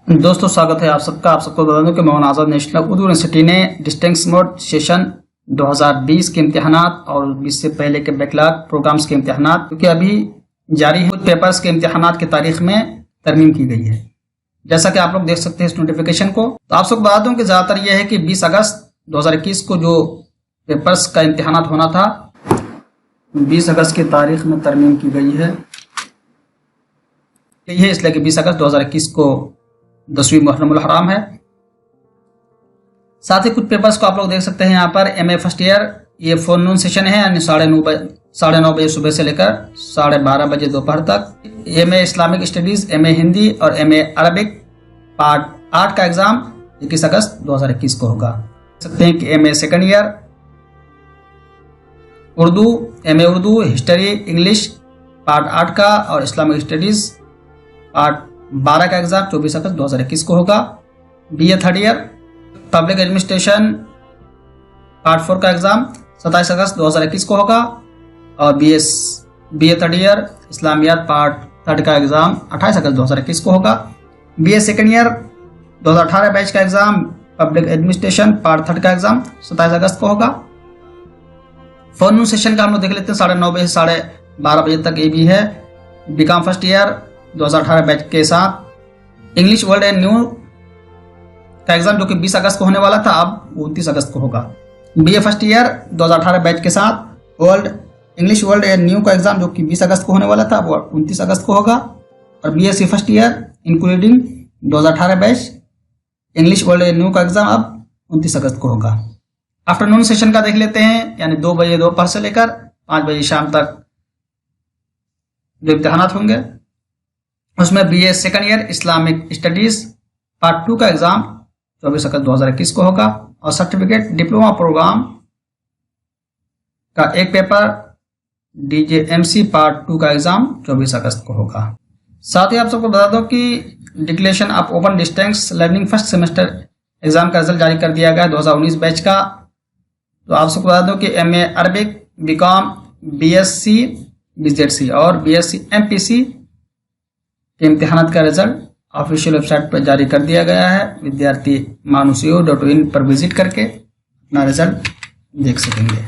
दोस्तों स्वागत है आप सबको बता दूं कि मौलाना आज़ाद नेशनल उर्दू यूनिवर्सिटी ने डिस्टेंस मोड सेशन 2020 के इम्तिहानात और इससे पहले के बैकलॉग प्रोग्राम्स के इम्तिहानात क्योंकि अभी जारी है, कुछ पेपर्स के इम्तिहानात की तारीख में तरमीम की गई है। जैसा कि आप लोग देख सकते हैं इस नोटिफिकेशन को। तो आप सबको बता दूं कि ज़्यादातर यह है कि 20 अगस्त 2021 को जो पेपर्स का इम्तिहानात होना था 20 अगस्त की तारीख में तरमीम की गई है। यही है इसलिए कि 20 अगस्त 2021 को 10वीं मुहर्रमुल हराम है। साथ ही कुछ पेपर्स को आप लोग देख सकते हैं यहाँ पर। एमए फर्स्ट ईयर ये फोरनून सेशन है, यानी 9:30 बजे सुबह से लेकर 12:30 बजे दोपहर तक। MA Islamic studies, MA Hindi और एमए अरबिक पार्ट 8 का एग्जाम 21 अगस्त 2021 को होगा। देख सकते हैं कि MA second year Urdu, MA Urdu, history, English part 8 का और इस्लामिक स्टडीज पार्ट 12 का एग्जाम 24 अगस्त 2021 को होगा। BA third year public administration part 4 का एग्जाम 27 अगस्त 2021 को होगा और बीए थर्ड ईयर इस्लामियात पार्ट 3 का एग्जाम 28 अगस्त 2021 को होगा। बीए सेकेंड ईयर 2018 बैच का एग्जाम पब्लिक एडमिनिस्ट्रेशन पार्ट 3 का एग्जाम 27 अगस्त को होगा। फोरनून सेशन का हम लोग देख लेते हैं 9:30 बजे से 12:30 बजे तक। ये भी है बीकॉम फर्स्ट ईयर 2018 बैच के साथ इंग्लिश वर्ल्ड एंड न्यू का एग्जाम जो कि 20 अगस्त को होने वाला था अब 29 अगस्त को होगा। बीए फर्स्ट ईयर 2018 बैच के साथ इंग्लिश वर्ल्ड एंड न्यू का एग्जाम जो कि 20 अगस्त को होने वाला था वो 29 अगस्त को होगा। और BSc first year including 2018 batch English world and new का एग्जाम अब 29 अगस्त को होगा। आफ्टरनून सेशन का देख लेते हैं, यानी 2 बजे दोपहर से लेकर 5 बजे शाम तक जो इम्तिहानात होंगे उसमें BA second year Islamic studies part 2 का एग्जाम 24 अगस्त 2021 को होगा और सर्टिफिकेट डिप्लोमा प्रोग्राम का एक पेपर डीजेएमसी पार्ट 2 का एग्जाम 24 अगस्त को होगा। साथ ही आप सबको बता दो कि declaration of open distance learning first semester exam का रिजल्ट जारी कर दिया गया 2019 बैच का। तो आप सबको बता दो कि एमए अरबिक, बीकॉम, बीएससी बीजेडसी और बीएससी एमपीसी के इम्तिहानात का रिजल्ट ऑफिशियल वेबसाइट पर जारी कर दिया गया है। विद्यार्थी manuseo.in पर विजिट करके अपना रिजल्ट देख सकेंगे।